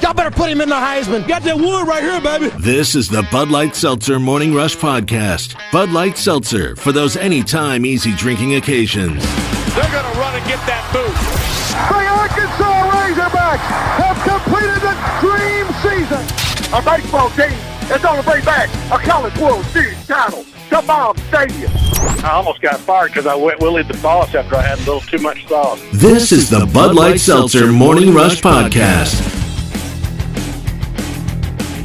Y'all better put him in the Heisman. Got that wood right here, baby. This is the Bud Light Seltzer Morning Rush Podcast. Bud Light Seltzer, for those anytime easy drinking occasions. They're going to run and get that boot. The Arkansas Razorbacks have completed the dream season. A baseball team is going to bring back a College World Series title to Baum Stadium. I almost got fired because I went Willie the Boss after I had a little too much sauce. This is the Bud Light Seltzer Morning Rush Podcast.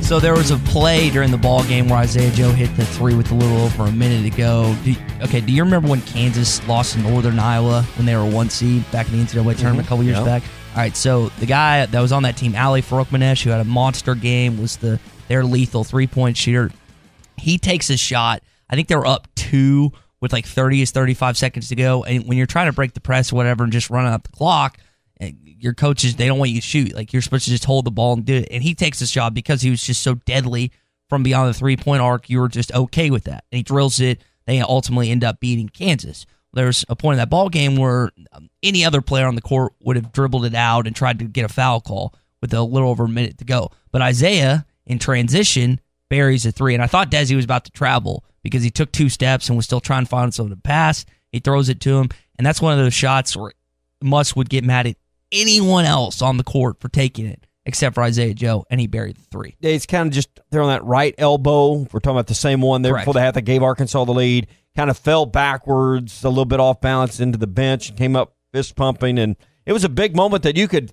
So there was a play during the ball game where Isaiah Joe hit the three with a little over a minute to go. Do you remember when Kansas lost to Northern Iowa when they were a 1 seed back in the NCAA tournament a couple years back? All right, so the guy that was on that team, Ali Farokhmanesh, who had a monster game, was their lethal three-point shooter. He takes a shot. I think they were up 2 with like 35 seconds to go. And when you're trying to break the press or whatever and just run out the clock, your coaches, they don't want you to shoot. Like, you're supposed to just hold the ball and do it. And he takes this shot because he was just so deadly from beyond the three-point arc. You were just okay with that. And he drills it. They ultimately end up beating Kansas. There's a point in that ball game where any other player on the court would have dribbled it out and tried to get a foul call with a little over a minute to go. But Isaiah, in transition, buries a three. And I thought Desi was about to travel because he took 2 steps and was still trying to find someone to pass. He throws it to him. And that's one of those shots where Muss would get mad at anyone else on the court for taking it except for Isaiah Joe, and he buried the three. It's kind of just there on that right elbow. We're talking about the same one there before the half that gave Arkansas the lead. Kind of fell backwards, a little bit off balance into the bench, and came up fist pumping. And it was a big moment that you could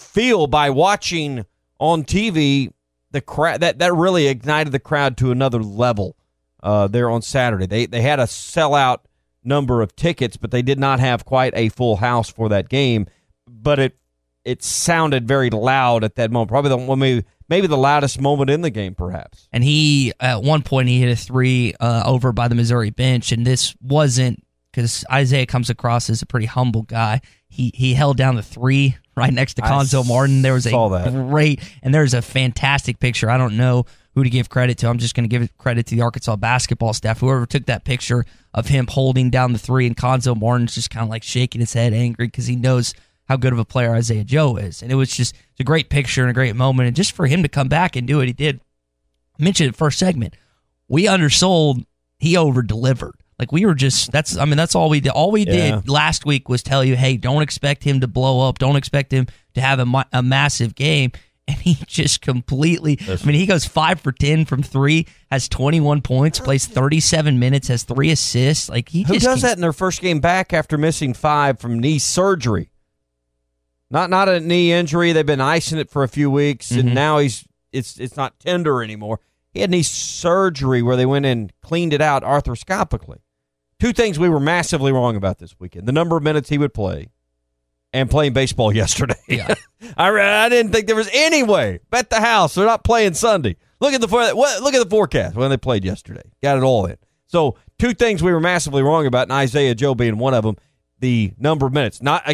feel by watching on TV. The crowd that really ignited the crowd to another level there on Saturday. They had a sellout number of tickets, but they did not have quite a full house for that game. But it sounded very loud at that moment. Probably maybe the loudest moment in the game, perhaps. And he, at one point, he hit a three over by the Missouri bench, and this wasn't, because Isaiah comes across as a pretty humble guy. He held down the three right next to Konzo Martin. There was there's a fantastic picture. I don't know who to give credit to. I'm just going to give credit to the Arkansas basketball staff. Whoever took that picture of him holding down the three, and Konzo Martin's just kind of like shaking his head angry because he knows how good of a player Isaiah Joe is. And it's a great picture and a great moment. And just for him to come back and do what he did, I mentioned it first segment, we undersold, he over-delivered. Like, we were that's all we did. All we did last week was tell you, hey, don't expect him to blow up. Don't expect him to have a massive game. And he just completely, he goes 5 for 10 from 3, has 21 points, plays 37 minutes, has 3 assists. Like, Who does that in their first game back after missing 5 from knee surgery? Not a knee injury. They've been icing it for a few weeks, and now it's not tender anymore. He had knee surgery where they went and cleaned it out arthroscopically. 2 things we were massively wrong about this weekend: the number of minutes he would play, and playing baseball yesterday. Yeah. I didn't think there was any way. Bet the house they're not playing Sunday. Look at the forecast when they played yesterday. Got it all in. So 2 things we were massively wrong about, and Isaiah Joe being one of them. The number of minutes. Not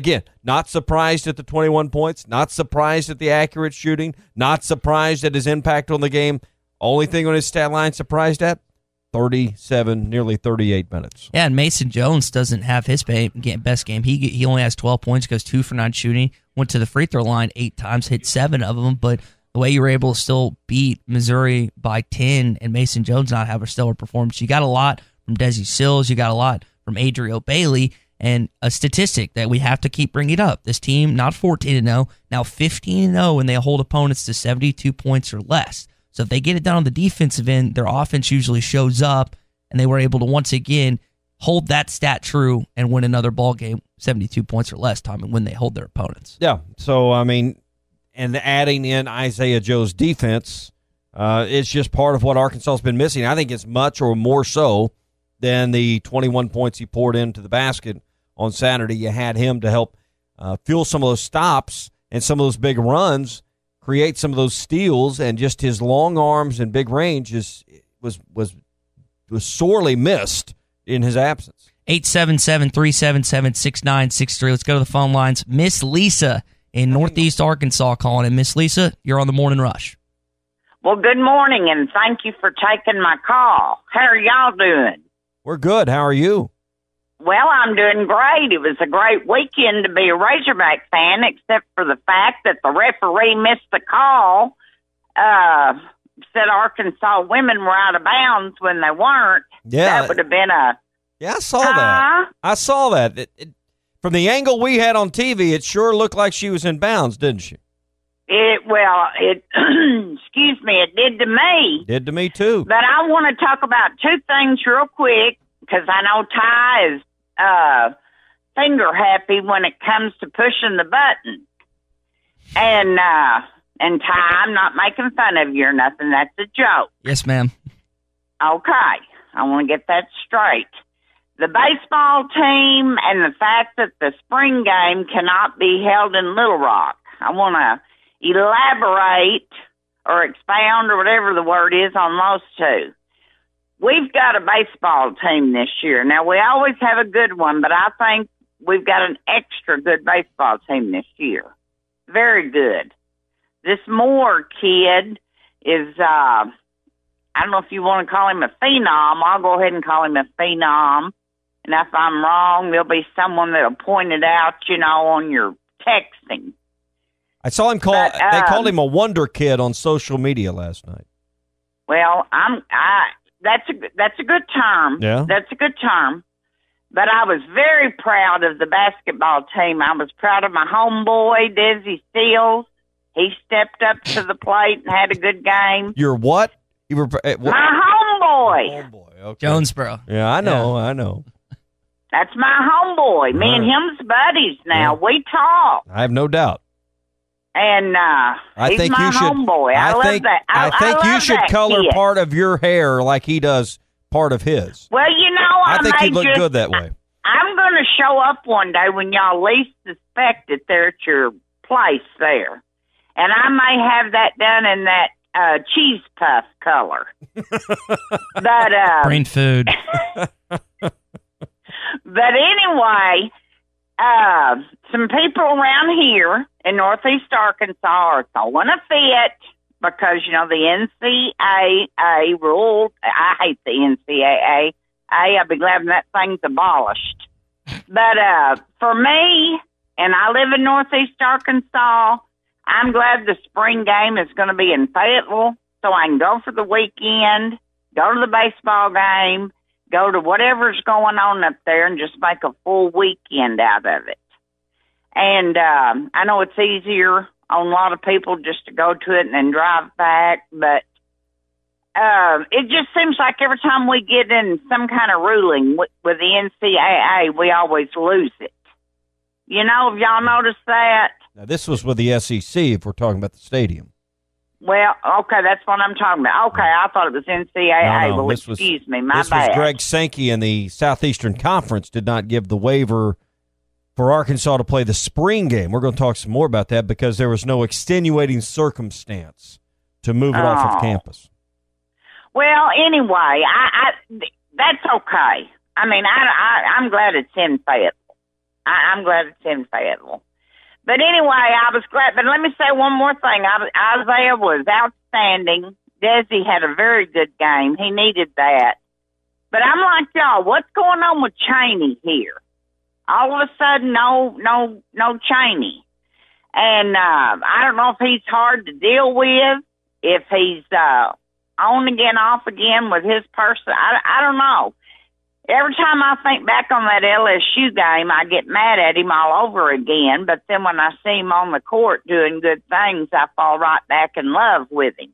surprised at the 21 points, not surprised at the accurate shooting, not surprised at his impact on the game. Only thing on his stat line surprised at, 37, nearly 38 minutes. Yeah, and Mason Jones doesn't have his best game. He only has 12 points, goes 2 for 9 shooting, went to the free throw line 8 times, hit 7 of them, but the way you were able to still beat Missouri by 10 and Mason Jones not have a stellar performance, you got a lot from Desi Sills, you got a lot from Adriel Bailey. And a statistic that we have to keep bringing up. This team, not 14-0, now 15-0 when they hold opponents to 72 points or less. So if they get it done on the defensive end, their offense usually shows up, and they were able to once again hold that stat true and win another ball game, 72 points or less, Tommy, when they hold their opponents. Yeah, so, and adding in Isaiah Joe's defense, it's just part of what Arkansas has been missing. I think it's much or more so than the 21 points he poured into the basket on Saturday. You had him to help fuel some of those stops and some of those big runs, create some of those steals, and just his long arms and big range was sorely missed in his absence. 877-377-6963. Let's go to the phone lines. Miss Lisa in Northeast Arkansas calling in. Miss Lisa, you're on the Morning Rush. Well, good morning, and thank you for taking my call. How are y'all doing? We're good. How are you? Well, I'm doing great. It was a great weekend to be a Razorback fan, except for the fact that the referee missed the call. Said Arkansas women were out of bounds when they weren't. Yeah. That would have been a... Yeah, I saw that. I saw that. From the angle we had on TV, it sure looked like she was in bounds, didn't she? Excuse me, it did to me. Did to me, too. But I want to talk about two things real quick, because I know Ty is finger happy when it comes to pushing the button. And Ty, I'm not making fun of you or nothing. That's a joke. Yes, ma'am. Okay. I want to get that straight. The baseball team and the fact that the spring game cannot be held in Little Rock. I want to elaborate or expound or whatever the word is on those two. We've got a baseball team this year. Now, we always have a good one, but I think we've got an extra good baseball team this year. Very good. This Moore kid is, I don't know if you want to call him a phenom. I'll go ahead and call him a phenom. And if I'm wrong, there'll be someone that'll point it out, on your texting. I saw him they called him a wonder kid on social media last night. Well, that's a good term. Yeah. That's a good term. But I was very proud of the basketball team. I was proud of my homeboy, Desi Steele. He stepped up to the plate and had a good game. Your what? You were my homeboy. Homeboy, okay. Jonesboro. Yeah, I know. That's my homeboy. Me and him's buddies now. Yeah. We talk. I have no doubt. And he's my homeboy. I love that. I think you should color part of your hair like he does part of his. Well, I think you look good that way. I'm going to show up one day when y'all least suspect it there at your place there. And I may have that done in that cheese puff color. But brain food. But anyway, some people around here in Northeast Arkansas are throwing a fit because, the NCAA ruled. I hate the NCAA. I'll be glad when that thing's abolished. But for me, and I live in Northeast Arkansas, I'm glad the spring game is going to be in Fayetteville so I can go for the weekend, go to the baseball game, go to whatever's going on up there and just make a full weekend out of it. And I know it's easier on a lot of people just to go to it and then drive back, but it just seems like every time we get in some kind of ruling with the NCAA, we always lose it. Have y'all noticed that? Now, this was with the SEC if we're talking about the stadium. Well, okay, that's what I'm talking about. Okay, I thought it was NCAA. No, well, excuse me, my bad. This was Greg Sankey and the Southeastern Conference did not give the waiver for Arkansas to play the spring game. We're going to talk some more about that because there was no extenuating circumstance to move it off of campus. Well, anyway, that's okay. I mean, I'm glad it's in Fayetteville. I'm glad it's in Fayetteville. But anyway, I was glad. But let me say one more thing. Isaiah was outstanding. Desi had a very good game. He needed that. But I'm like y'all, what's going on with Chaney here? All of a sudden, no Chaney. And I don't know if he's hard to deal with, if he's on again, off again with his person. I don't know. Every time I think back on that LSU game, I get mad at him all over again. But then when I see him on the court doing good things, I fall right back in love with him.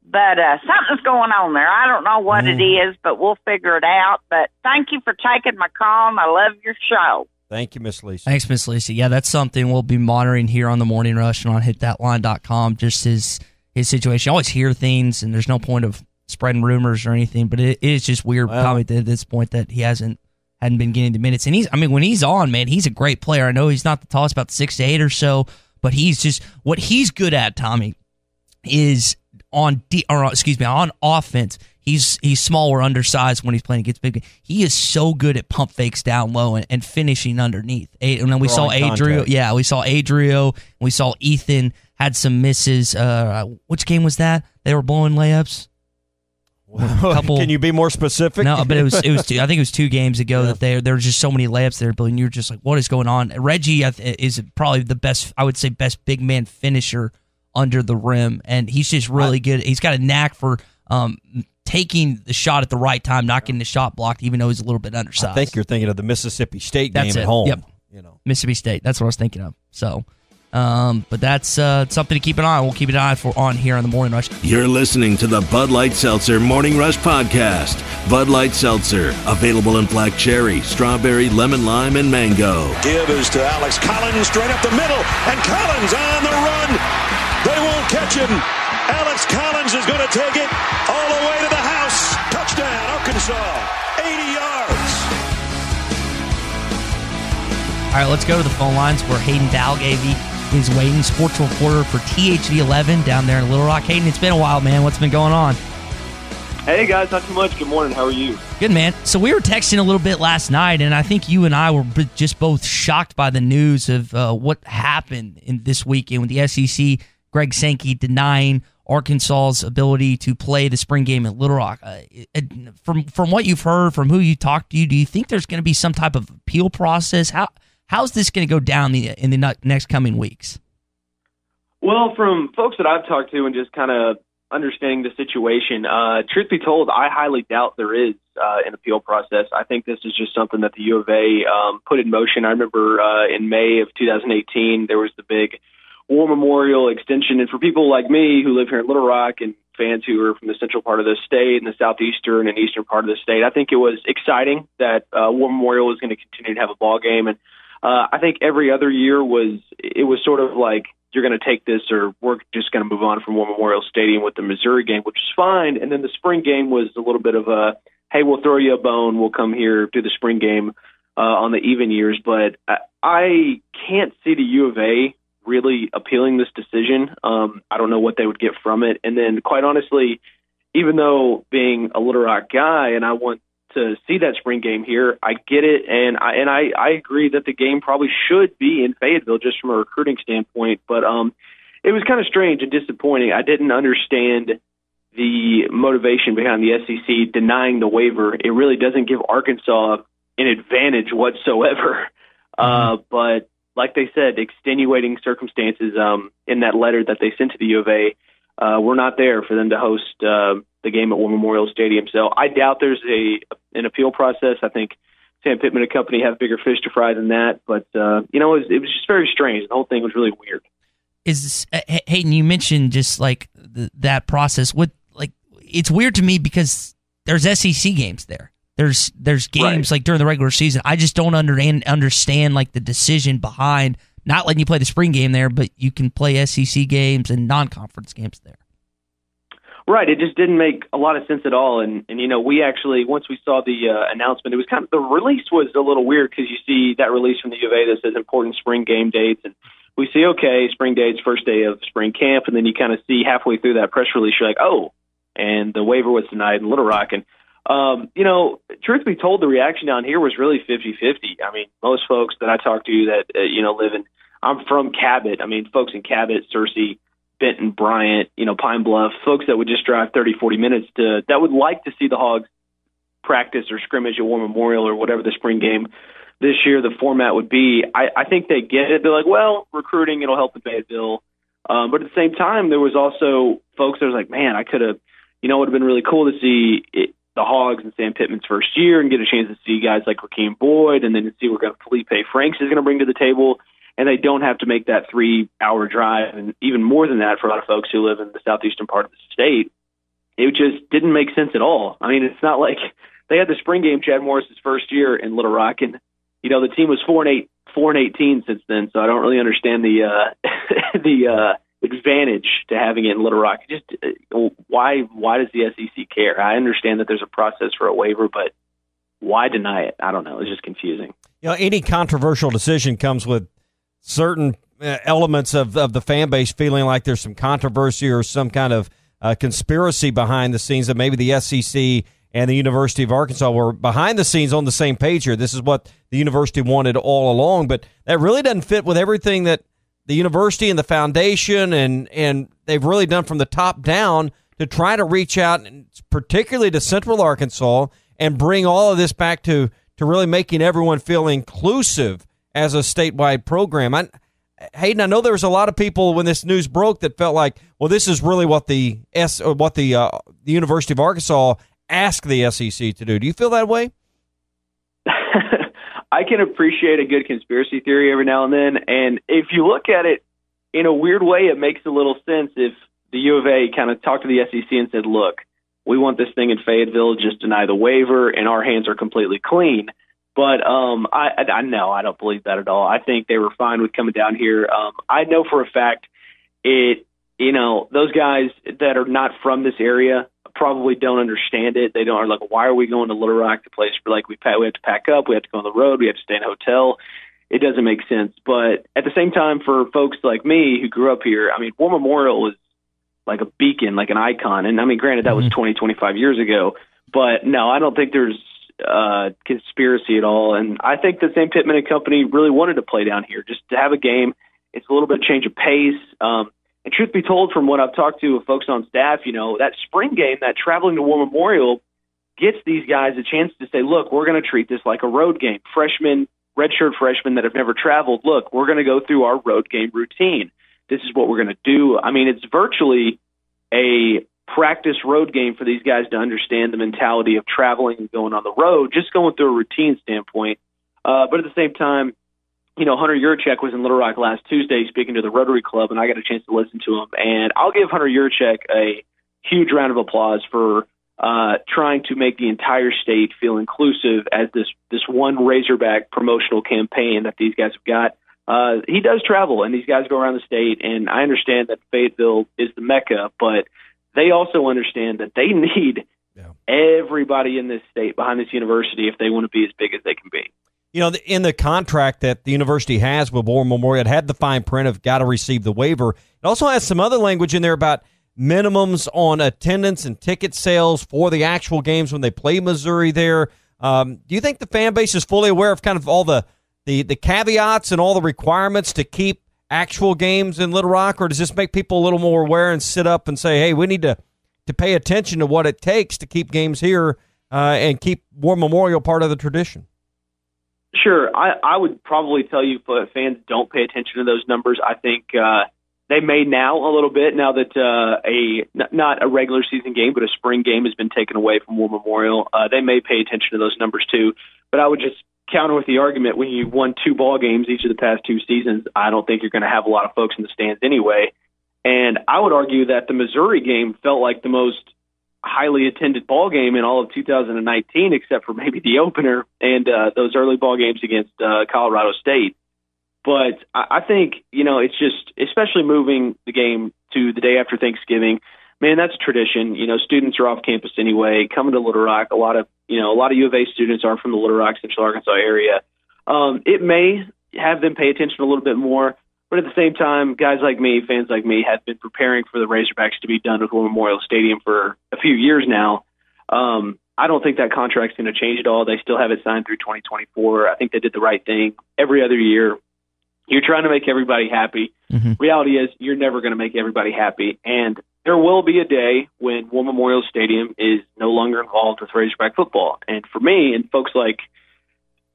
But something's going on there. I don't know what it is, but we'll figure it out. But thank you for taking my call, and I love your show. Thank you, Miss Lisa. Thanks, Miss Lisa. Yeah, that's something we'll be monitoring here on the Morning Rush and on hitthatline.com, just his situation. You always hear things, and there's no point of spreading rumors or anything, but it is just weird probably at this point that he hadn't been getting the minutes. And when he's on, man, he's a great player. I know he's not the tallest, about 6'8" or so, but he's just what he's good at, Tommy, is on offense. He's small or undersized when he's playing against big. He is so good at pump fakes down low and finishing underneath. And then we saw Adrio. Yeah, we saw Adrio. We saw Ethan had some misses. Which game was that? They were blowing layups. Can you be more specific? No, but it was I think it was 2 games ago that there were just so many layups there, and you're just like, what is going on? Reggie is probably the best, I would say, best big man finisher under the rim, and he's just really good. He's got a knack for taking the shot at the right time, not getting the shot blocked, even though he's a little bit undersized. I think you're thinking of the Mississippi State game at home. Yep. Mississippi State. That's what I was thinking of. So, but that's something to keep an eye on. We'll keep an eye on here on the Morning Rush. You're listening to the Bud Light Seltzer Morning Rush podcast. Bud Light Seltzer, available in black cherry, strawberry, lemon lime, and mango. Give is to Alex Collins, straight up the middle, and Collins on the run. They won't catch him. Alex Collins is going to take it all the way to the house. Touchdown, Arkansas, 80 yards. All right, let's go to the phone lines where Hayden Dalgavy is waiting, sports reporter for THD 11 down there in Little Rock. Hayden, it's been a while, man. What's been going on? Hey, guys, not too much. Good morning. How are you? Good, man. So we were texting a little bit last night, and I think you and I were just both shocked by the news of what happened in this weekend with the SEC, Greg Sankey denying Arkansas's ability to play the spring game at Little Rock. From what you've heard, from who you talked to, do you think there's going to be some type of appeal process? How's this going to go down in the next coming weeks? Well, from folks that I've talked to and just kind of understanding the situation, truth be told, I highly doubt there is an appeal process. I think this is just something that the U of A put in motion. I remember in May of 2018, there was the big War Memorial extension. And for people like me who live here in Little Rock and fans who are from the central part of the state and the southeastern and eastern part of the state, I think it was exciting that War Memorial was going to continue to have a ball game. And I think every other year was sort of like, you're going to take this or we're just going to move on from War Memorial Stadium with the Missouri game, which is fine. And then the spring game was a little bit of a, hey, we'll throw you a bone. We'll come here, do the spring game on the even years. But I can't see the U of A really appealing this decision. I don't know what they would get from it. And then quite honestly, even though being a Little Rock guy and I want to see that spring game here, I get it. And I agree that the game probably should be in Fayetteville just from a recruiting standpoint. But it was kind of strange and disappointing. I didn't understand the motivation behind the SEC denying the waiver. It really doesn't give Arkansas an advantage whatsoever. But like they said, extenuating circumstances in that letter that they sent to the U of A were not there for them to host the game at War Memorial Stadium. So I doubt there's an appeal process. I think Sam Pittman and company have bigger fish to fry than that. But, it was just very strange. The whole thing was really weird. Hayden, you mentioned just like that process. It's weird to me because there's SEC games there. There's games like during the regular season. I just don't understand like the decision behind not letting you play the spring game there, but you can play SEC games and non-conference games there. Right. It just didn't make a lot of sense at all. And we actually, once we saw the announcement, it was kind of, the release was a little weird because you see that release from the U of A that says important spring game dates. And we see, okay, spring dates, first day of spring camp. And then you kind of see halfway through that press release, you're like, oh, and the waiver was denied in Little Rock. And, truth be told, the reaction down here was really 50-50. I mean, most folks that I talk to that, live in, I'm from Cabot. I mean, folks in Cabot, Searcy, Benton, Bryant, Pine Bluff, folks that would just drive 30, 40 minutes that would like to see the Hogs practice or scrimmage at War Memorial or whatever the spring game this year, the format would be. I think they get it. They're like, well, recruiting, it'll help the Fayetteville. But at the same time, there was also folks that was like, man, I could have, it would have been really cool to see the Hogs and Sam Pittman's first year and get a chance to see guys like Rakeem Boyd and then to see what Felipe Franks is going to bring to the table. And they don't have to make that 3-hour drive, and even more than that for a lot of folks who live in the southeastern part of the state. It just didn't make sense at all. I mean, it's not like they had the spring game, Chad Morris's first year in Little Rock, and the team was 4-18 since then. So I don't really understand the advantage to having it in Little Rock. Just why does the SEC care? I understand that there's a process for a waiver, but why deny it? I don't know. It's just confusing. Any controversial decision comes with certain elements of the fan base feeling like there's some controversy or some kind of conspiracy behind the scenes, that maybe the SEC and the University of Arkansas were behind the scenes on the same page here. This is what the university wanted all along, but that really doesn't fit with everything that the university and the foundation and they've really done from the top down to try to reach out, particularly to Central Arkansas, and bring all of this back to really making everyone feel inclusive as a statewide program. Hayden, I know there was a lot of people when this news broke that felt like, well, this is really what the University of Arkansas asked the SEC to do. Do you feel that way? I can appreciate a good conspiracy theory every now and then, and if you look at it in a weird way, it makes a little sense if the U of A kind of talked to the SEC and said, look, we want this thing in Fayetteville, just deny the waiver, and our hands are completely clean. But I don't believe that at all. I think they were fine with coming down here. I know for a fact those guys that are not from this area probably don't understand it. They are like, why are we going to Little Rock, the place where we have to pack up, we have to go on the road, we have to stay in a hotel. It doesn't make sense. But at the same time, for folks like me who grew up here, I mean, War Memorial was like a beacon, like an icon. And I mean, granted, that was 20, 25 years ago. But no, I don't think there's conspiracy at all. And I think the Sam Pittman and company really wanted to play down here, just to have a game. It's a little bit of change of pace. And truth be told, from what I've talked to with folks on staff, that spring game, that traveling to War Memorial gets these guys a chance to say, look, we're going to treat this like a road game. Freshmen, redshirt freshmen that have never traveled, look, we're going to go through our road game routine. This is what we're going to do. I mean, it's virtually a practice road game for these guys to understand the mentality of traveling and going on the road, just going through a routine standpoint. But at the same time, Hunter Yurachek was in Little Rock last Tuesday speaking to the Rotary Club, and I got a chance to listen to him. And I'll give Hunter Yurachek a huge round of applause for trying to make the entire state feel inclusive as this one Razorback promotional campaign that these guys have got. He does travel, and these guys go around the state, and I understand that Fayetteville is the Mecca, but they also understand that they need everybody in this state behind this university if they want to be as big as they can be. In the contract that the university has with War Memorial, it had the fine print of got to receive the waiver. It also has some other language in there about minimums on attendance and ticket sales for the actual games when they play Missouri there. Do you think the fan base is fully aware of kind of all the caveats and all the requirements to keep actual games in Little Rock, or does this make people a little more aware and sit up and say, hey, we need to pay attention to what it takes to keep games here and keep War Memorial part of the tradition? Sure. I would probably tell you if fans don't pay attention to those numbers. I think they may now a little bit, now that not a regular season game, but a spring game has been taken away from War Memorial. They may pay attention to those numbers too. But I would just counter with the argument, when you won 2 ball games each of the past 2 seasons, I don't think you're going to have a lot of folks in the stands anyway. And I would argue that the Missouri game felt like the most highly attended ball game in all of 2019, except for maybe the opener and those early ball games against Colorado State. But I think, it's just, especially moving the game to the day after Thanksgiving, man, that's a tradition. Students are off campus anyway, coming to Little Rock. A lot of U of A students are from the Little Rock, Central Arkansas area. It may have them pay attention a little bit more, but at the same time, guys like me, fans like me, have been preparing for the Razorbacks to be done with War Memorial Stadium for a few years now. I don't think that contract's going to change at all. They still have it signed through 2024. I think they did the right thing. Every other year, you're trying to make everybody happy. Mm-hmm. Reality is you're never going to make everybody happy. And there will be a day when War Memorial Stadium is no longer involved with Razorback football. And for me and folks like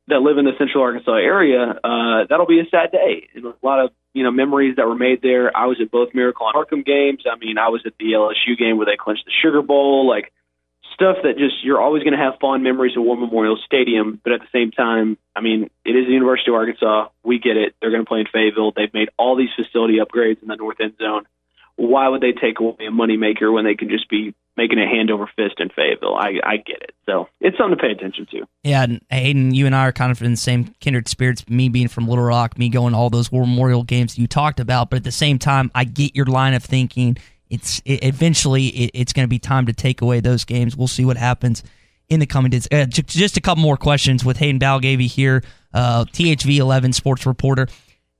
that live in the Central Arkansas area, that'll be a sad day. And a lot of memories that were made there. I was at both Miracle and Markham games. I mean, I was at the LSU game where they clinched the Sugar Bowl. Like, stuff that just, you're always going to have fond memories of War Memorial Stadium. But at the same time, I mean, it is the University of Arkansas. We get it. They're going to play in Fayetteville. They've made all these facility upgrades in the north end zone. Why would they take away a moneymaker when they can just be making it hand over fist in Fayetteville? I get it. So it's something to pay attention to. Yeah, and Hayden, you and I are kind of in the same kindred spirits, me being from Little Rock, me going to all those War Memorial games you talked about. But at the same time, I get your line of thinking. Eventually it's going to be time to take away those games. We'll see what happens in the coming days. Just a couple more questions with Hayden Balgavy here, THV 11 sports reporter.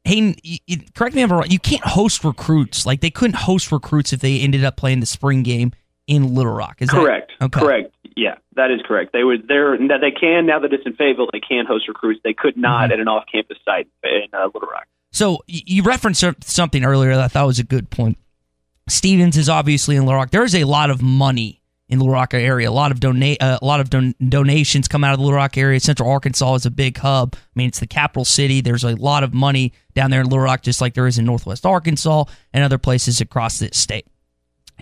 Hayden, correct me if I'm wrong, you can't host recruits. Like, they couldn't host recruits if they ended up playing the spring game in Little Rock. Is correct? That, okay. Correct. Yeah, that is correct. They can, now that it's in Fayetteville, they can host recruits. They could not at an off-campus site in Little Rock. So you referenced something earlier that I thought was a good point. Stevens is obviously in Little Rock. There's a lot of money in the Little Rock area. A lot of donations come out of the Little Rock area. Central Arkansas is a big hub. I mean, it's the capital city. There's a lot of money down there in Little Rock, just like there is in Northwest Arkansas and other places across this state.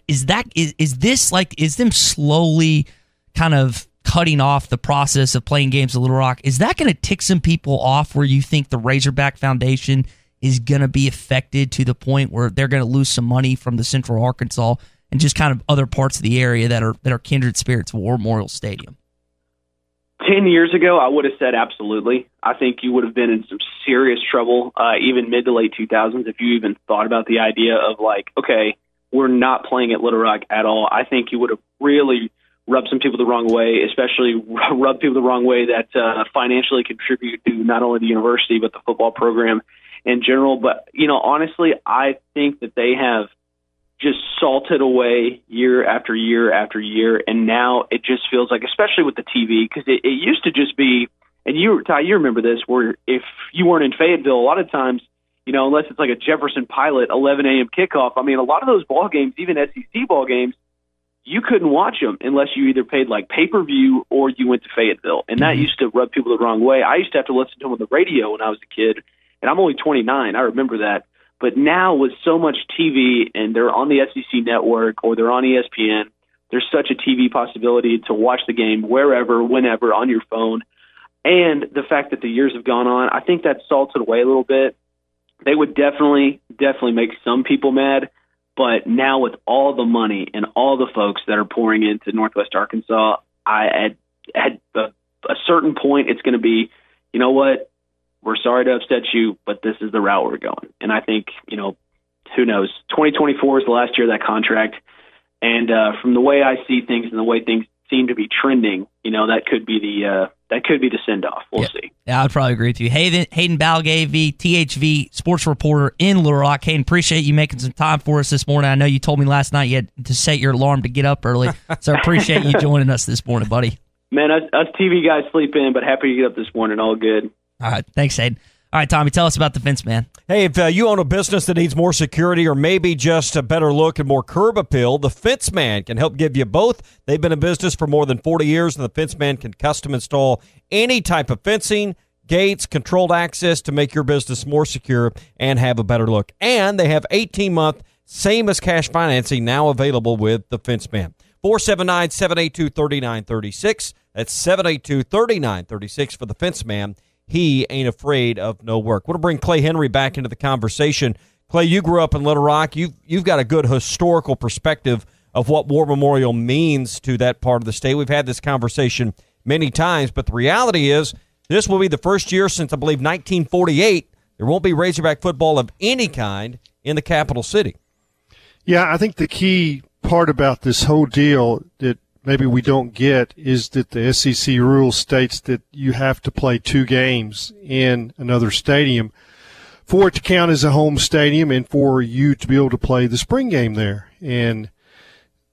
Is them slowly kind of cutting off the process of playing games at Little Rock? Is that going to tick some people off where you think the Razorback Foundation is going to be affected to the point where they're going to lose some money from the Central Arkansas and just kind of other parts of the area that are kindred spirits of War Memorial Stadium? 10 years ago, I would have said absolutely. I think you would have been in some serious trouble, even mid to late 2000s, if you even thought about the idea of like, okay, we're not playing at Little Rock at all. I think you would have really rubbed some people the wrong way, especially rubbed people the wrong way that financially contribute to not only the university but the football program in general. But, honestly, I think that they have just salted away year after year after year, and now it just feels like, especially with the TV, because it used to just be, and Ty, you remember this, where if you weren't in Fayetteville, a lot of times, unless it's like a Jefferson Pilot 11 a.m. kickoff, I mean, a lot of those ball games, even SEC ball games, you couldn't watch them unless you either paid like pay-per-view or you went to Fayetteville, and that used to rub people the wrong way. I used to have to listen to them on the radio when I was a kid, and I'm only 29. I remember that. But now with so much TV, and they're on the SEC network or they're on ESPN, there's such a TV possibility to watch the game wherever, whenever, on your phone. And the fact that the years have gone on, I think that's salted away a little bit. They would definitely make some people mad. But now with all the money and all the folks that are pouring into Northwest Arkansas, at a certain point, it's going to be, you know what? We're sorry to upset you, but this is the route we're going. And I think, who knows? 2024 is the last year of that contract. And from the way I see things and the way things seem to be trending, that could be the send-off. We'll see. Yeah, I'd probably agree with you. Hayden Balgavy, THV sports reporter in Little Rock. Hayden, appreciate you making some time for us this morning. I know you told me last night you had to set your alarm to get up early, so I appreciate you joining us this morning, buddy. Man, us TV guys sleep in, but happy to get up this morning. All good. All right. Thanks, Hayden. All right, Tommy, tell us about the Fence Man. Hey, if you own a business that needs more security or maybe just a better look and more curb appeal, the Fence Man can help give you both. They've been in business for more than 40 years, and the Fence Man can custom install any type of fencing, gates, controlled access to make your business more secure and have a better look. And they have 18-month same-as-cash financing now available with the Fence Man. 479-782-3936. That's 782-3936 for the Fence Man. He ain't afraid of no work. Want to bring Clay Henry back into the conversation. Clay, you grew up in Little Rock. You've got a good historical perspective of what War Memorial means to that part of the state. We've had this conversation many times, but the reality is this will be the first year since, I believe, 1948. There won't be Razorback football of any kind in the capital city. Yeah, I think the key part about this whole deal that maybe we don't get is that the SEC rule states that you have to play 2 games in another stadium for it to count as a home stadium and for you to be able to play the spring game there. And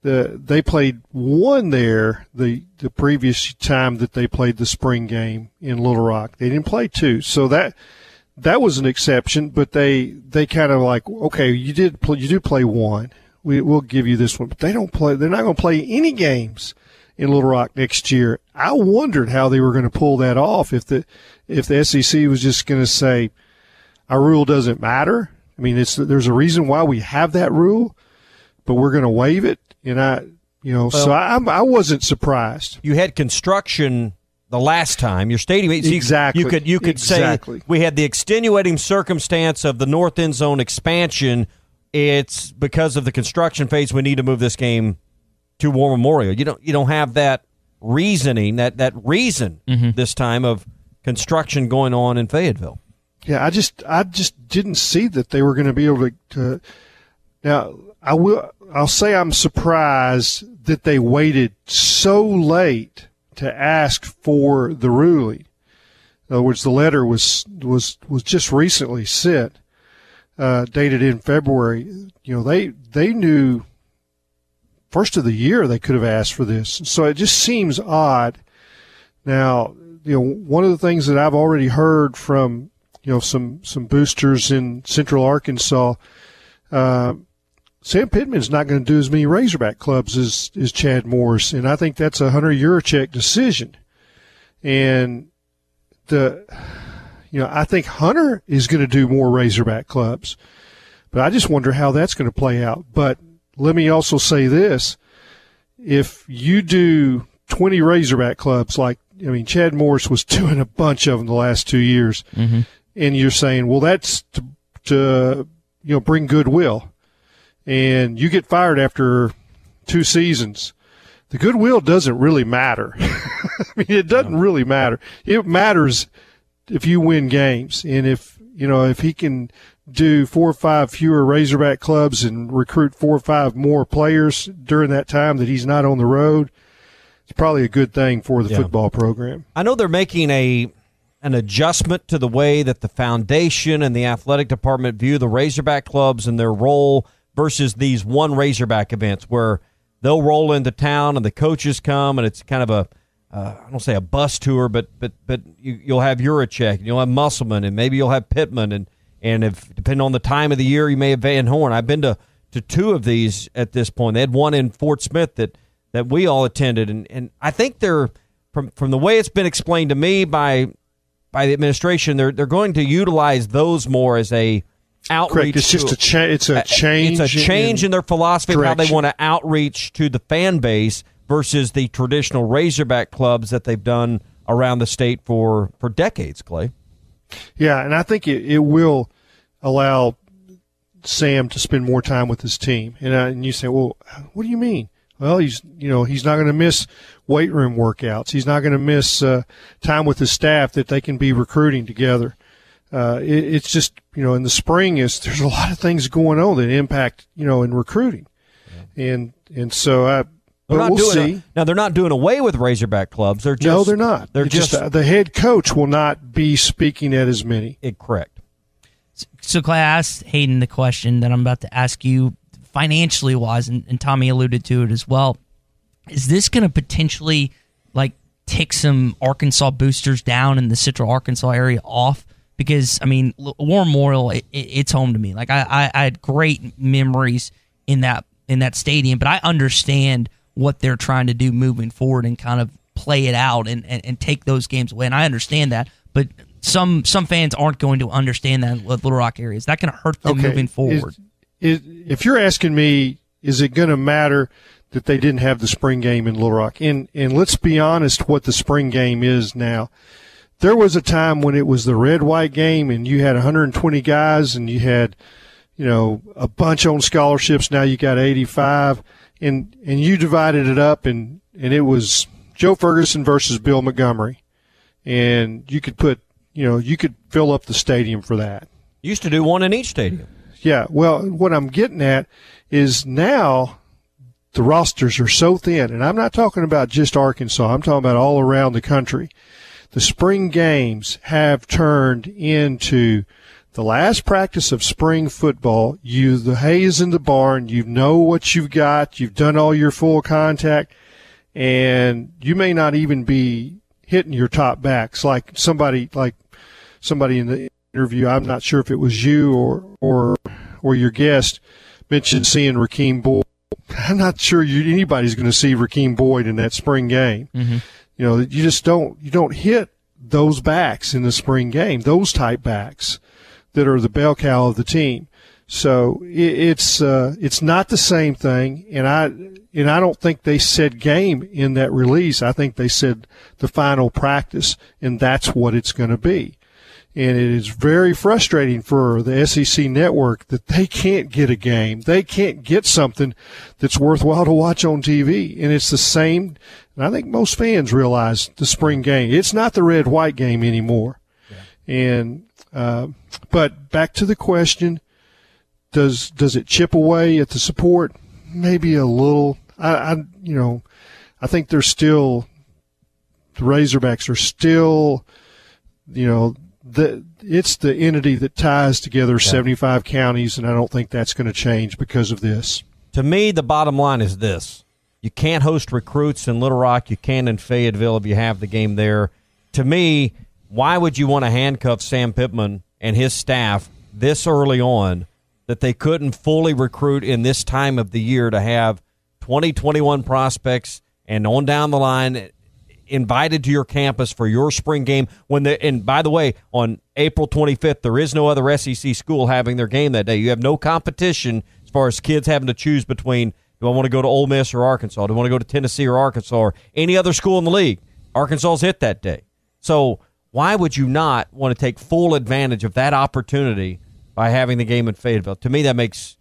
they played 1 there the previous time that they played the spring game in Little Rock. They didn't play 2. So that was an exception, but they kind of like, okay, you do play 1. We'll give you this one, but they don't play. They're not going to play any games in Little Rock next year. I wondered how they were going to pull that off if the SEC was just going to say our rule doesn't matter. I mean, there's a reason why we have that rule, but we're going to waive it. And I wasn't surprised. You had construction the last time. Your stadium, exactly. You could say we had the extenuating circumstance of the north end zone expansion. It's because of the construction phase we need to move this game to War Memorial. You don't have that reasoning, that reason this time of construction going on in Fayetteville. Yeah, I just didn't see that they were going to be able to. Now I'll say I'm surprised that they waited so late to ask for the ruling. In other words, the letter was just recently sent. Dated in February. They knew first of the year they could have asked for this. So it just seems odd. Now, one of the things that I've already heard from, some boosters in Central Arkansas, Sam Pittman's not going to do as many Razorback clubs as Chad Morris, and I think that's a Hunter Yurachek decision. And I think Hunter is going to do more Razorback clubs, but I just wonder how that's going to play out. But let me also say this. If you do 20 Razorback clubs, Chad Morris was doing a bunch of them the last 2 years, and you're saying, well, that's to bring goodwill, and you get fired after 2 seasons. The goodwill doesn't really matter. It doesn't really matter. It matters if you win games, and if he can do 4 or 5 fewer Razorback clubs and recruit 4 or 5 more players during that time that he's not on the road, it's probably a good thing for the football program. I know they're making an adjustment to the way that the foundation and the athletic department view the Razorback clubs and their role versus these one Razorback events where they'll roll into town and the coaches come and it's kind of I don't say a bus tour, but you'll have Yurachek and you'll have Musselman and maybe you'll have Pittman and if depending on the time of the year you may have Van Horn. I've been to 2 of these at this point. They had one in Fort Smith that we all attended, and I think they're from the way it's been explained to me by the administration, they're going to utilize those more as a outreach. Correct. It's just a change. It's a change in their philosophy of how they want to outreach to the fan base versus the traditional Razorback clubs that they've done around the state for decades, Clay. Yeah, and I think it will allow Sam to spend more time with his team. And you say, well, what do you mean? Well, he's not going to miss weight room workouts. He's not going to miss time with his staff that they can be recruiting together. It's just, in the spring there's a lot of things going on that impact, in recruiting. Yeah. And so we'll see. Now, they're not doing away with Razorback clubs. No, they're not. They're just the head coach will not be speaking at as many. Correct. So, Clay, I asked Hayden the question that I'm about to ask you financially wise, and Tommy alluded to it as well. Is this going to potentially tick some Arkansas boosters down in the Central Arkansas area off? Because War Memorial, it's home to me. I had great memories in that stadium, but I understand what they're trying to do moving forward and kind of play it out and take those games away. And I understand that, but some fans aren't going to understand that with Little Rock area. Is that going to hurt them moving forward? If you're asking me, is it going to matter that they didn't have the spring game in Little Rock? And let's be honest what the spring game is now. There was a time when it was the red-white game and you had 120 guys and you had, a bunch on scholarships. Now you got 85 and you divided it up and it was Joe Ferguson versus Bill Montgomery. And you could you could fill up the stadium for that. Used to do one in each stadium. Yeah, well, what I'm getting at is now the rosters are so thin, and I'm not talking about just Arkansas. I'm talking about all around the country. The spring games have turned into the last practice of spring football. The hay is in the barn. You know what you've got. You've done all your full contact, and you may not even be hitting your top backs like somebody in the interview. I'm not sure if it was you or your guest mentioned seeing Rakeem Boyd. I'm not sure anybody's going to see Rakeem Boyd in that spring game. Mm-hmm. You just don't hit those backs in the spring game, those type backs that are the bell cow of the team. So it's not the same thing, and I don't think they said game in that release. I think they said the final practice, and that's what it's going to be. And it is very frustrating for the SEC network that they can't get a game. They can't get something that's worthwhile to watch on TV. And it's the same, and I think most fans realize the spring game. It's not the red-white game anymore. Yeah. And but back to the question, does it chip away at the support? Maybe a little. I think they're still, the Razorbacks are still, it's the entity that ties together 75 counties, and I don't think that's going to change because of this. To me, the bottom line is this. You can't host recruits in Little Rock. You can in Fayetteville if you have the game there. To me, why would you want to handcuff Sam Pittman and his staff this early on? that they couldn't fully recruit in this time of the year to have 2021 prospects and on down the line invited to your campus for your spring game. And by the way, on April 25th, there is no other SEC school having their game that day. You have no competition as far as kids having to choose between, do I want to go to Ole Miss or Arkansas? Do I want to go to Tennessee or Arkansas or any other school in the league? Arkansas's hit that day. So why would you not want to take full advantage of that opportunity by having the game in Fayetteville? To me, that makes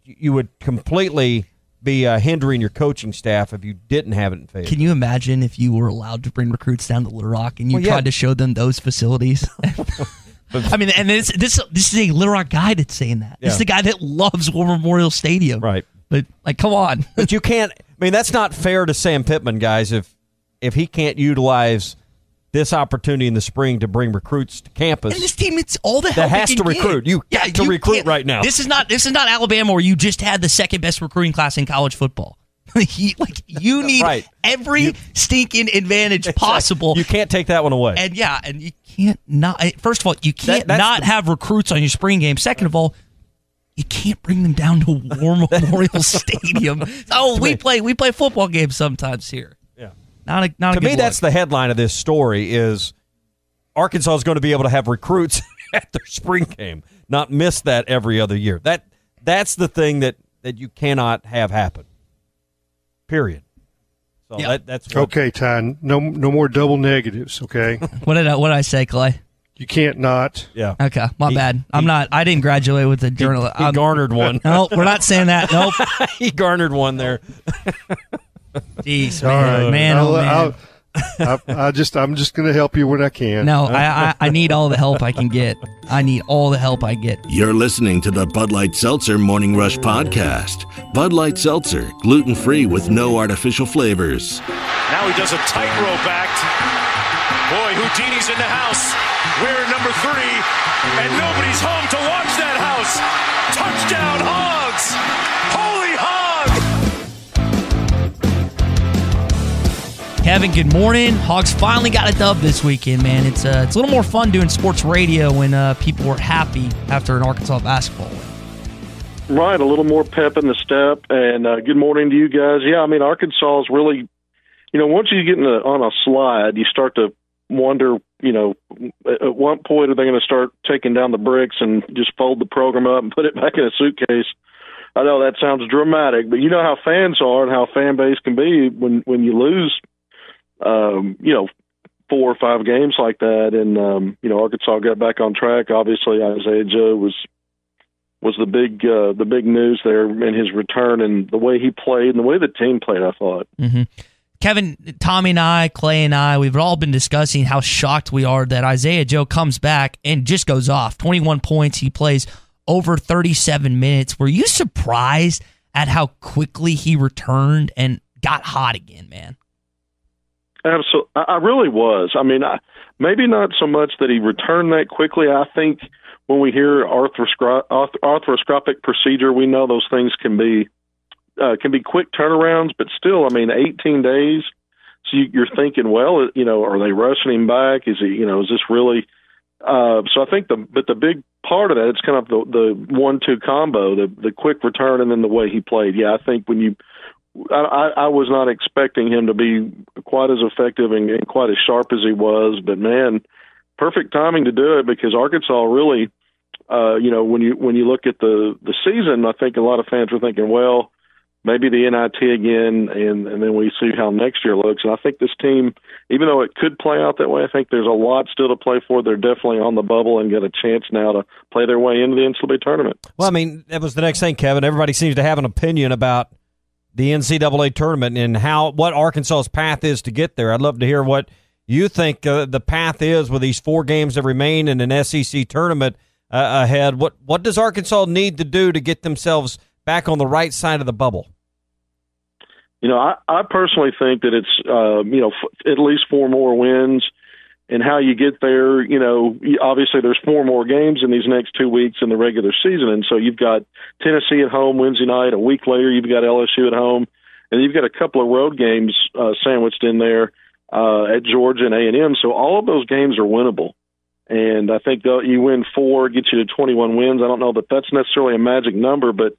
you would completely be hindering your coaching staff if you didn't have it in Fayetteville. Can you imagine if you were allowed to bring recruits down to Little Rock and you tried to show them those facilities? I mean, and this is a Little Rock guy that's saying that. This is the guy that loves War Memorial Stadium. Right. But, like, come on. But you can't – I mean, that's not fair to Sam Pittman, guys, if he can't utilize this opportunity in the spring to bring recruits to campus. And this team, it's all the help that has to recruit. You have to recruit right now. This is not Alabama where you just had the second best recruiting class in college football. You need every stinking advantage possible. You can't take that one away. And you can't not. First of all, you can't not have recruits on your spring game. Second of all, you can't bring them down to War Memorial Stadium. Oh, we play football games sometimes here. Yeah. To me, that's the headline of this story is Arkansas is going to be able to have recruits at their spring game, not miss that every other year. That's the thing that you cannot have happen. Period. So that's okay, Ty. No more double negatives, okay? What did I say, Clay? You can't not. Yeah. Okay, my bad. I didn't graduate with a journal. He garnered one. No, we're not saying that. Nope. He garnered one there. Jeez, man. Man. I'm just going to help you when I can. No, I need all the help I can get. I need all the help I get. You're listening to the Bud Light Seltzer Morning Rush Podcast. Bud Light Seltzer, gluten-free with no artificial flavors. Now he does a tightrope act. Boy, Houdini's in the house. We're number 3, and nobody's home to watch that house. Touchdown, Hogs! Holy Hogs! Kevin, good morning. Hogs finally got a dub this weekend, man. It's a little more fun doing sports radio when people were happy after an Arkansas basketball win. Right, a little more pep in the step. And good morning to you guys. Yeah, I mean, Arkansas is really, once you get on a slide, you start to wonder, at what point are they going to start taking down the bricks and just fold the program up and put it back in a suitcase? I know that sounds dramatic, but you know how fans are and how fan base can be when you lose, 4 or 5 games like that. And, Arkansas got back on track. Obviously, Isaiah Joe was the big news there in his return and the way he played and the way the team played, I thought. Mm-hmm. Kevin, Tommy and I, Clay and I, we've all been discussing how shocked we are that Isaiah Joe comes back and just goes off. 21 points. He plays over 37 minutes. Were you surprised at how quickly he returned and got hot again, man? Absolutely. I really was. I mean, maybe not so much that he returned that quickly. I think when we hear arthroscopic procedure, we know those things can be quick turnarounds, but still, 18 days. So you're thinking, well, are they rushing him back? Is he, is this really? So I think the big part of that, it's kind of the 1-2 combo, the quick return and then the way he played. Yeah, I think I was not expecting him to be quite as effective and quite as sharp as he was, but man, perfect timing to do it because Arkansas really, when you look at the season, I think a lot of fans were thinking, well, maybe the NIT again, and then we see how next year looks. And I think this team, even though it could play out that way, I think there's a lot still to play for. They're definitely on the bubble and get a chance now to play their way into the NCAA tournament. Well, that was the next thing, Kevin. Everybody seems to have an opinion about the NCAA tournament and what Arkansas's path is to get there. I'd love to hear what you think the path is with these 4 games that remain in an SEC tournament ahead. What does Arkansas need to do to get themselves back on the right side of the bubble? I personally think that it's, at least 4 more wins. And how you get there, obviously there's 4 more games in these next 2 weeks in the regular season. And so you've got Tennessee at home Wednesday night. A week later, you've got LSU at home. And you've got a couple of road games sandwiched in there at Georgia and A&M. So all of those games are winnable. And I think you win 4, gets you to 21 wins. I don't know that that's necessarily a magic number, but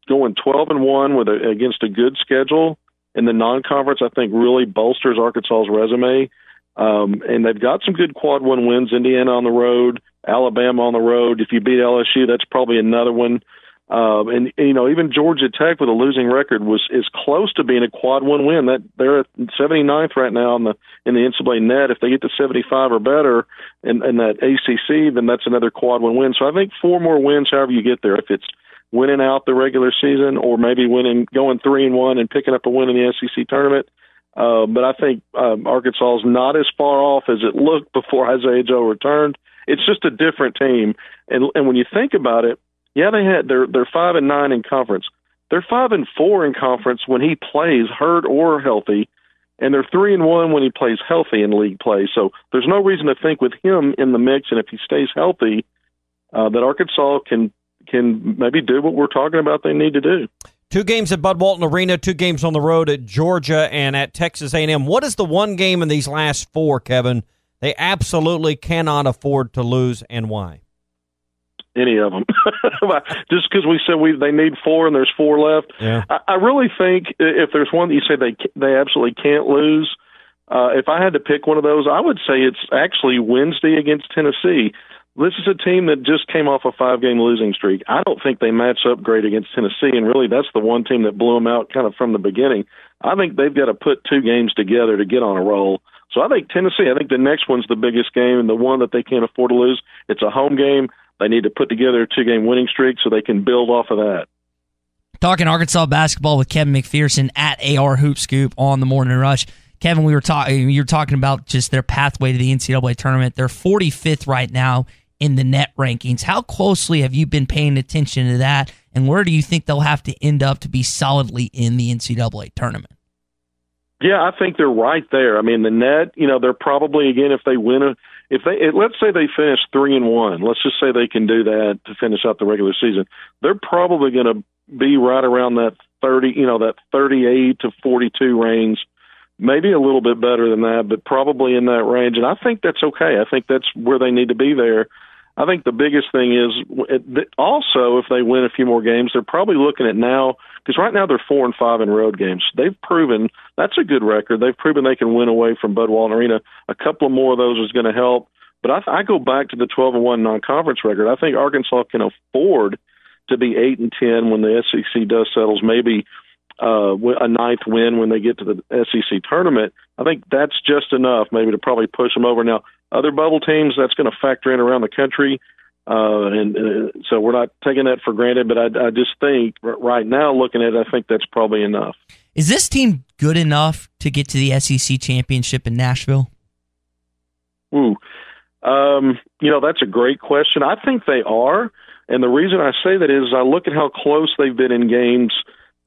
going 12-1 against a good schedule in the non-conference, I think really bolsters Arkansas's resume. And they've got some good quad 1 wins, Indiana on the road, Alabama on the road. If you beat LSU, that's probably another one. And even Georgia Tech with a losing record is close to being a quad 1 win. That they're at 79th right now in the NCAA net. If they get to 75 or better in that ACC, then that's another quad 1 win. So I think 4 more wins, however you get there. If it's winning out the regular season, or maybe going 3-1 and picking up a win in the SEC tournament. But I think Arkansas is not as far off as it looked before Isaiah Joe returned. It's just a different team, and when you think about it. Yeah, they're 5-9 in conference. They're 5-4 in conference when he plays hurt or healthy, and they're 3-1 when he plays healthy in league play. So there's no reason to think with him in the mix, and if he stays healthy, that Arkansas can maybe do what we're talking about they need to do. 2 games at Bud Walton Arena, 2 games on the road at Georgia and at Texas A&M. What is the one game in these last 4, Kevin, they absolutely cannot afford to lose, and why? Any of them. Just because we said they need 4 and there's 4 left. Yeah. I really think if there's one that you say they absolutely can't lose, if I had to pick one of those, I would say it's actually Wednesday against Tennessee. This is a team that just came off a 5-game losing streak. I don't think they match up great against Tennessee, and really that's the one team that blew them out kind of from the beginning. I think they've got to put 2 games together to get on a roll. So I think Tennessee, I think the next one's the biggest game and the one that they can't afford to lose. It's a home game. They need to put together a 2-game winning streak so they can build off of that. Talking Arkansas basketball with Kevin McPherson at AR Hoop Scoop on the Morning Rush. Kevin, you were talking about just their pathway to the NCAA tournament. They're 45th right now in the net rankings. How closely have you been paying attention to that, and where do you think they'll have to end up to be solidly in the NCAA tournament? Yeah, I think they're right there. I mean, the net, they're probably, again, if they win let's say they finish 3-1, let's just say they can do that to finish out the regular season. They're probably going to be right around that 38 to 42 range, maybe a little bit better than that, but probably in that range. And I think that's okay. I think that's where they need to be there. I think the biggest thing is also if they win a few more games, they're probably looking at now, because right now they're 4-5 in road games. They've proven that's a good record. They've proven they can win away from Bud Walton Arena. A couple more of those is going to help. But I go back to the 12-1 non-conference record. I think Arkansas can afford to be 8-10 when the SEC dust settles. Maybe a 9th win when they get to the SEC tournament. I think that's just enough maybe to probably push them over. Now, other bubble teams, that's going to factor in around the country. And so we're not taking that for granted, but I just think right now looking at it, I think that's probably enough. Is this team good enough to get to the SEC championship in Nashville? That's a great question. I think they are. And the reason I say that is I look at how close they've been in games,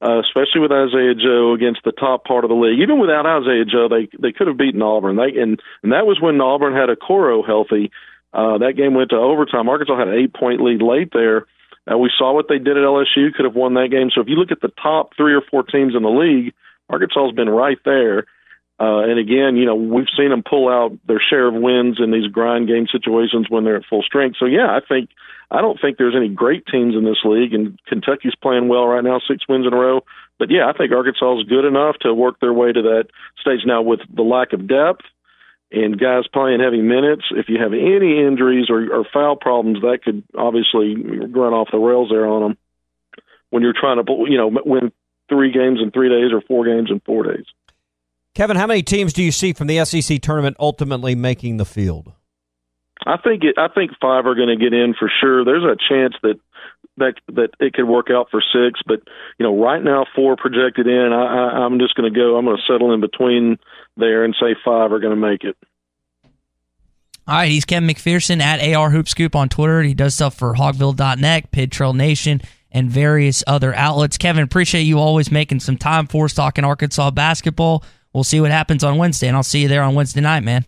especially with Isaiah Joe against the top part of the league. Even without Isaiah Joe, they could have beaten Auburn. And that was when Auburn had Okoro healthy. That game went to overtime. Arkansas had an 8-point lead late there. We saw what they did at LSU, could have won that game. So if you look at the top 3 or 4 teams in the league, Arkansas has been right there. And again, we've seen them pull out their share of wins in these grind game situations when they're at full strength. So yeah, I don't think there's any great teams in this league, and Kentucky's playing well right now, 6 wins in a row. But yeah, I think Arkansas is good enough to work their way to that stage. Now with the lack of depth and guys playing heavy minutes, if you have any injuries or foul problems, that could obviously run off the rails there on them when you're trying to, win 3 games in 3 days or 4 games in 4 days. Kevin, how many teams do you see from the SEC tournament ultimately making the field? I think 5 are going to get in for sure. There's a chance that it could work out for 6, but right now 4 projected in. I'm just going to settle in between there and say 5 are going to make it. All right, he's Kevin McPherson at AR Hoop Scoop on Twitter. He does stuff for Hogville.net, Pid Trail Nation, and various other outlets. Kevin, appreciate you always making some time for us talking Arkansas basketball. We'll see what happens on Wednesday, and I'll see you there on Wednesday night, man.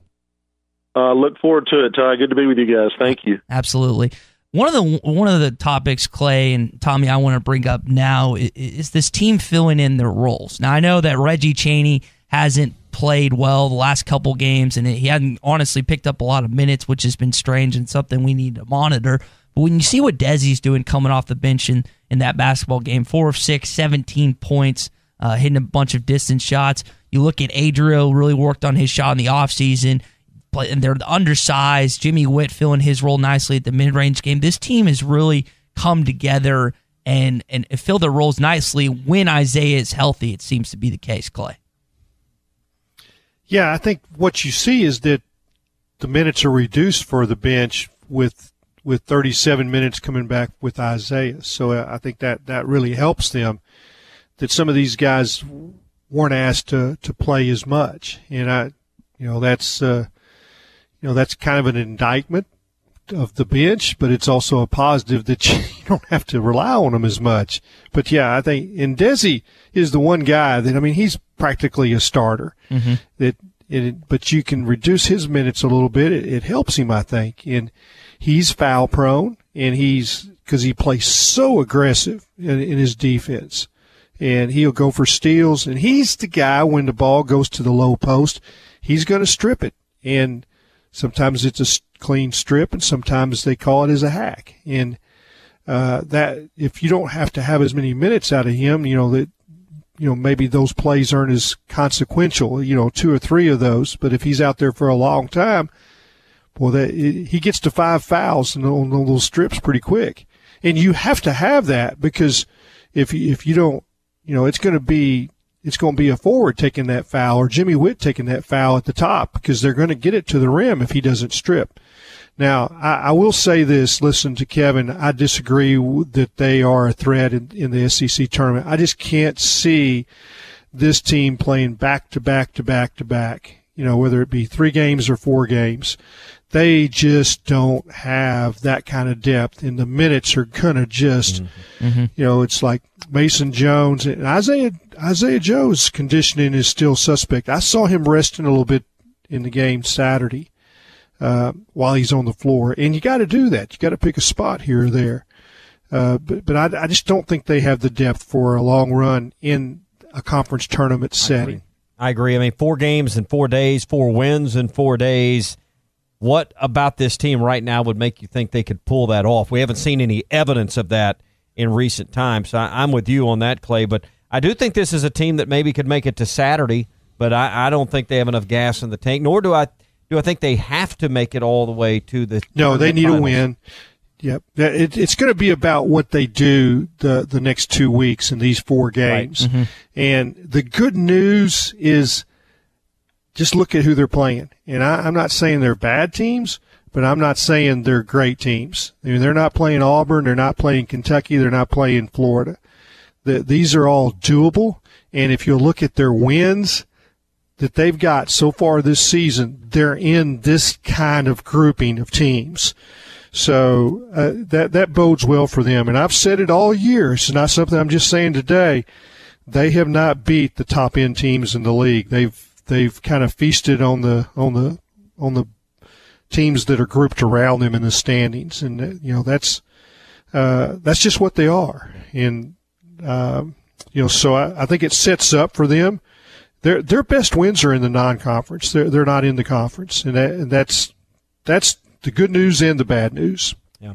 Look forward to it, Ty. Good to be with you guys. Thank you. Absolutely. One of the topics, Clay and Tommy, I want to bring up now is this team filling in their roles. Now, I know that Reggie Chaney hasn't played well the last couple games, and he hadn't honestly picked up a lot of minutes, which has been strange and something we need to monitor. But when you see what Desi's doing coming off the bench in that basketball game, 4 of 6, 17 points, hitting a bunch of distance shots. You look at Adriel, really worked on his shot in the offseason, and they're undersized. Jimmy Witt filling his role nicely at the mid-range game. This team has really come together and filled their roles nicely when Isaiah is healthy. It seems to be the case, Clay. Yeah, I think what you see is that the minutes are reduced for the bench with 37 minutes coming back with Isaiah. So I think that really helps them, that some of these guys weren't asked to play as much. And that's kind of an indictment of the bench, but it's also a positive that you don't have to rely on them as much. But yeah, I think, and Desi is the one guy that, he's practically a starter. Mm-hmm. But you can reduce his minutes a little bit. It helps him, I think. And he's foul prone, and because he plays so aggressive in his defense, and he'll go for steals. And he's the guy, when the ball goes to the low post, he's going to strip it. And sometimes it's a clean strip, and sometimes they call it as a hack. And that if you don't have to have as many minutes out of him, maybe those plays aren't as consequential, 2 or 3 of those. But if he's out there for a long time, he gets to 5 fouls on those strips pretty quick. And you have to have that, because if you don't, it's going to be a forward taking that foul, or Jimmy Witt taking that foul at the top, because they're going to get it to the rim if he doesn't strip. Now, I will say this, listen to Kevin, I disagree that they are a threat in the SEC tournament. I just can't see this team playing back-to-back, whether it be 3 games or 4 games. They just don't have that kind of depth, and the minutes are going to just, it's like Mason Jones. And Isaiah Joe's conditioning is still suspect. I saw him resting a little bit in the game Saturday while he's on the floor, and you got to do that. You got to pick a spot here or there. But I just don't think they have the depth for a long run in a conference tournament setting. I agree. 4 games in 4 days, 4 wins in 4 days. What about this team right now would make you think they could pull that off? We haven't seen any evidence of that in recent times. So I'm with you on that, Clay. But I do think this is a team that maybe could make it to Saturday, but I don't think they have enough gas in the tank, nor do I think they have to make it all the way to the No, they need finals. a win. Yep. It's going to be about what they do the next 2 weeks in these 4 games. Right. Mm-hmm. And the good news is just look at who they're playing. And I'm not saying they're bad teams, but I'm not saying they're great teams. They're not playing Auburn. They're not playing Kentucky. They're not playing Florida. These are all doable. And if you look at their wins that they've got so far this season, they're in this kind of grouping of teams. So that bodes well for them. And I've said it all year. It's not something I'm just saying today. They have not beat the top end teams in the league. They've kind of feasted on the teams that are grouped around them in the standings, and that's just what they are. And so I think it sets up for them. Their best wins are in the non-conference. They're not in the conference, and that's the good news and the bad news. Yeah.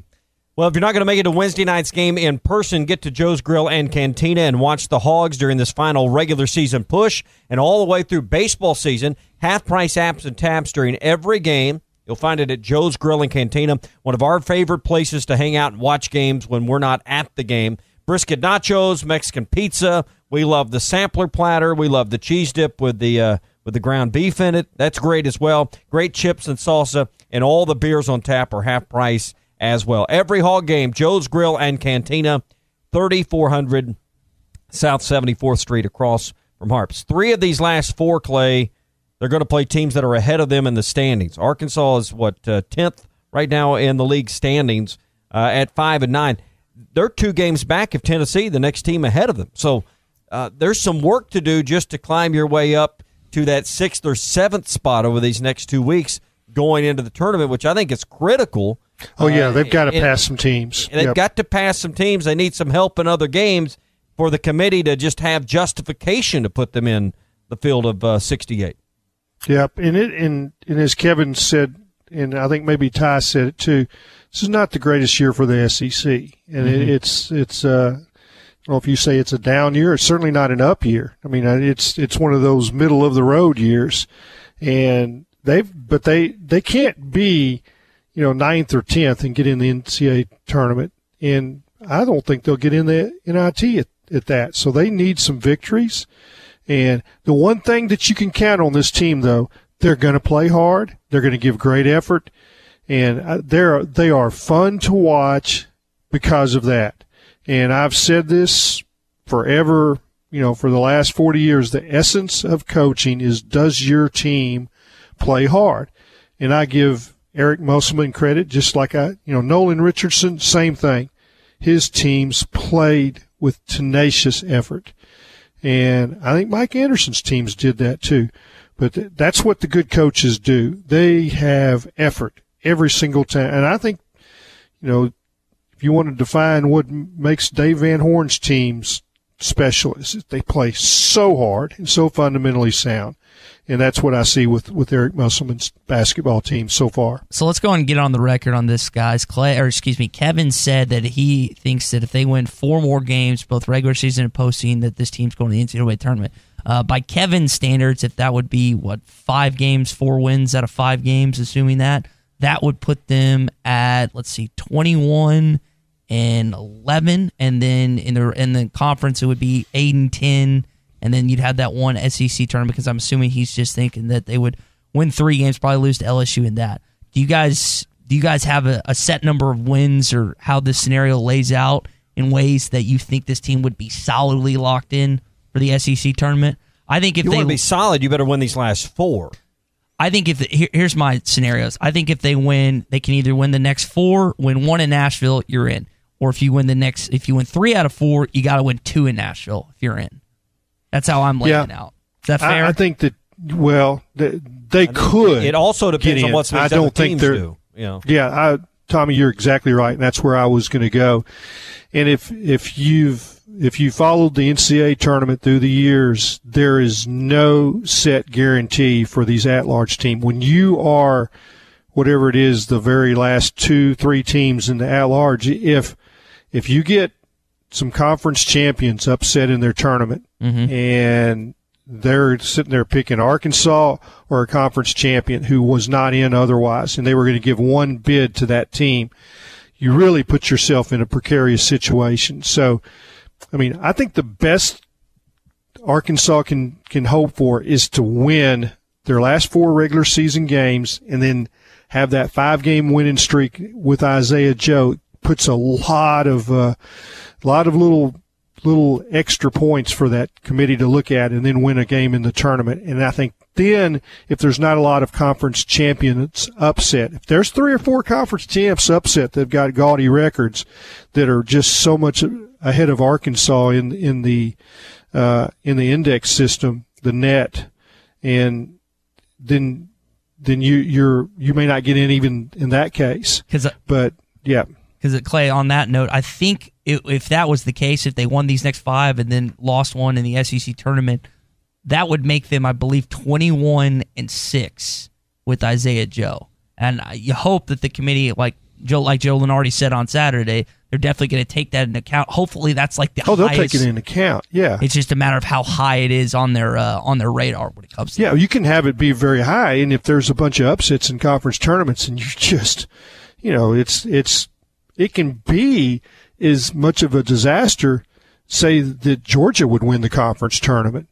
Well, if you're not going to make it to Wednesday night's game in person, get to Joe's Grill and Cantina and watch the Hogs during this final regular season push and all the way through baseball season. Half-price apps and taps during every game. You'll find it at Joe's Grill and Cantina, one of our favorite places to hang out and watch games when we're not at the game. Brisket nachos, Mexican pizza. We love the sampler platter. We love the cheese dip with the ground beef in it. That's great as well. Great chips and salsa, and all the beers on tap are half price as well. Every Hog game, Joe's Grill and Cantina, 3400 South 74th Street across from Harps. 3 of these last 4, Clay, they're going to play teams that are ahead of them in the standings. Arkansas is, 10th right now in the league standings at 5-9. They're 2 games back of Tennessee, the next team ahead of them. So there's some work to do just to climb your way up to that 6th or 7th spot over these next 2 weeks going into the tournament, which I think is critical. Oh, yeah, they've got to pass some teams. They've got to pass some teams. They need some help in other games for the committee to just have justification to put them in the field of 68. Yep, and as Kevin said, and I think maybe Ty said it too, this is not the greatest year for the SEC, and it's I don't know if you say it's a down year. It's certainly not an up year. I mean, it's one of those middle of the road years, and they can't be, 9th or 10th and get in the NCAA tournament, and I don't think they'll get in the NIT at that. So they need some victories. And the one thing that you can count on this team, though, they're going to play hard. They're going to give great effort, and they are fun to watch because of that. And I've said this forever, for the last 40 years, the essence of coaching is, does your team play hard? And I give Eric Musselman credit, just like Nolan Richardson, same thing. His teams played with tenacious effort. And I think Mike Anderson's teams did that too. But that's what the good coaches do. They have effort every single time. And I think, if you want to define what makes Dave Van Horn's teams special, is that they play so hard and so fundamentally sound. And that's what I see with Eric Musselman's basketball team so far. So let's go and get on the record on this, guys. Kevin said that he thinks that if they win 4 more games, both regular season and postseason, that this team's going to the NCAA tournament. By Kevin's standards, if that would be, 5 games, 4 wins out of 5 games, assuming that would put them at, 21-11, and then in the conference it would be 8-10. And then you'd have that one SEC tournament, because I'm assuming he's just thinking that they would win 3 games, probably lose to LSU in that. Do you guys have a set number of wins, or how this scenario lays out in ways that you think this team would be solidly locked in for the SEC tournament? I think if you want to be solid, you better win these last 4. I think here's my scenarios. I think if they win, they can either win the next 4, win 1 in Nashville, you're in. Or if you win 3 out of 4, you got to win 2 in Nashville if you're in. That's how I'm laying out. Is that fair? I think that, they could. It also depends on what some of these other teams do. Yeah, Tommy, you're exactly right, and that's where I was going to go. And if you followed the NCAA tournament through the years, there is no set guarantee for these at-large teams. When you are, whatever it is, the very last 2-3 teams in the at-large, if you get some conference champions upset in their tournament, and they're sitting there picking Arkansas or a conference champion who was not in otherwise, and they were going to give one bid to that team, you really put yourself in a precarious situation. So, I think the best Arkansas can hope for is to win their last 4 regular season games, and then have that 5-game winning streak with Isaiah Joe. Puts a lot of little extra points for that committee to look at, and then win a game in the tournament. And I think then, if there's not a lot of conference champions upset, if there's 3 or 4 conference champs upset that've got gaudy records that are just so much ahead of Arkansas in the index system, the net, and then you may not get in even in that case. But yeah. Because, Clay, on that note, I think if that was the case, if they won these next 5 and then lost one in the SEC tournament, that would make them, I believe, 21-6 with Isaiah Joe. And you hope that the committee, like Joe Lunardi said on Saturday, they're definitely going to take that into account. Hopefully, that's like the highest. They'll take it into account. Yeah, it's just a matter of how high it is on their radar when it comes to. Yeah, you can have it be very high, and if there's a bunch of upsets in conference tournaments, and you just, it can be as much of a disaster, say, that Georgia would win the conference tournament.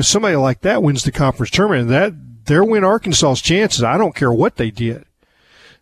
Somebody like that wins the conference tournament, and they'll win Arkansas's chances. I don't care what they did.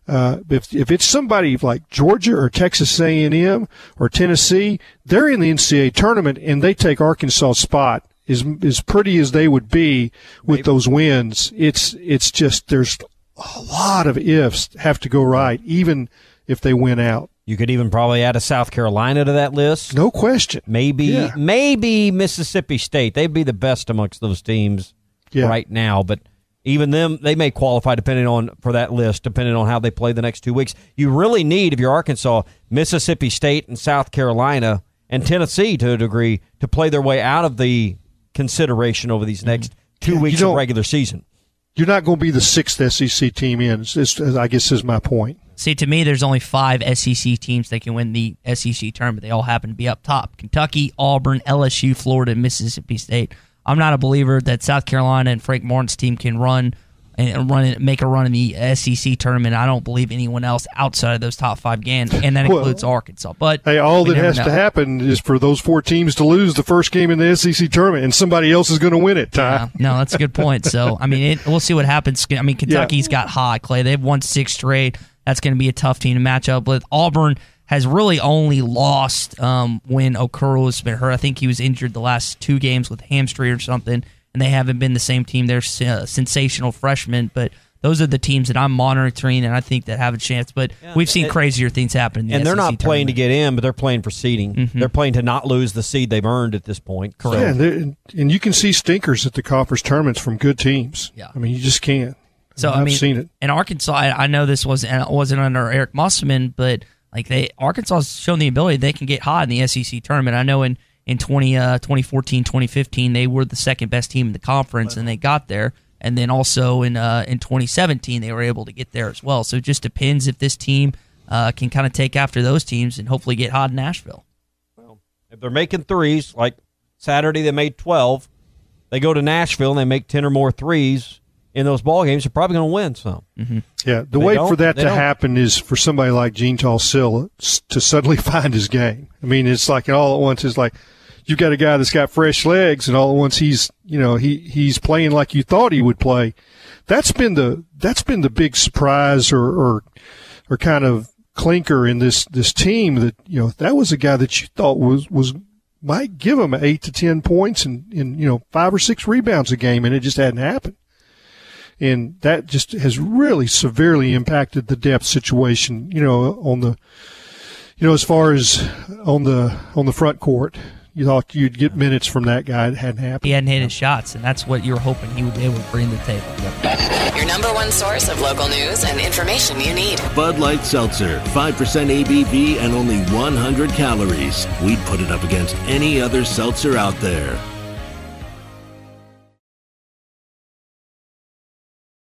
If it's somebody like Georgia or Texas A&M or Tennessee, they're in the NCAA tournament, and they take Arkansas's spot. As pretty as they would be with those wins, it's just there's a lot of ifs have to go right, even if they win out. You could even probably add a South Carolina to that list. No question. Maybe Mississippi State. They'd be the best amongst those teams right now. But even them, they may qualify for that list, depending on how they play the next 2 weeks. You really need, if you're Arkansas, Mississippi State and South Carolina and Tennessee to a degree to play their way out of the consideration over these next 2 weeks of regular season. you're not going to be the 6th SEC team in, I guess is my point. See, to me, there's only 5 SEC teams that can win the SEC tournament. They all happen to be up top. Kentucky, Auburn, LSU, Florida, and Mississippi State. I'm not a believer that South Carolina and Frank Martin's team can make a run in the SEC tournament. I don't believe anyone else outside of those top 5 can, and that includes Arkansas. But hey, all that has to happen is for those 4 teams to lose the first game in the SEC tournament, and somebody else is going to win it, Ty. Yeah, no, that's a good point. So, I mean, we'll see what happens. I mean, Kentucky's got hot, Clay. They've won 6 straight. That's going to be a tough team to match up with. Auburn has really only lost when Okoro has been hurt. I think he was injured the last 2 games with hamstring or something, and they haven't been the same team. They're sensational freshmen, but those are the teams that I'm monitoring, and I think that have a chance. But we've seen crazier things happen in the and they're SEC not playing tournament. to get in, but they're playing for seeding. Mm-hmm. They're playing to not lose the seed they've earned at this point. Correct. Yeah, and you can see stinkers at the conference tournaments from good teams. Yeah. I mean, you just can't. So I've seen it. In Arkansas, I know this wasn't under Eric Musselman, but Arkansas has shown the ability they can get hot in the SEC tournament. I know in 2014, 2015, they were the second best team in the conference, and they got there. And then also in 2017, they were able to get there as well. So it just depends if this team can kind of take after those teams and hopefully get hot in Nashville. Well, if they're making threes, like Saturday they made 12, they go to Nashville and they make 10 or more threes in those ball games, they're probably going to win some. Mm-hmm. Yeah, the way for that to happen is for somebody like Gene Tall-Silla to suddenly find his game. I mean, it's like all at once is like you've got a guy that's got fresh legs, and all at once he's playing like you thought he would play. That's been the big surprise or kind of clinker in this team that that was a guy that you thought was might give him 8 to 10 points and 5 or 6 rebounds a game, and it just hadn't happened. And that just has really severely impacted the depth situation, on the, as far as on the front court. You thought you'd get minutes from that guy. It hadn't happened. He hadn't hit his shots, and that's what you were hoping he would be able to bring to the table. Your number one source of local news and information you need. Bud Light Seltzer, 5% ABV and only 100 calories. We'd put it up against any other seltzer out there.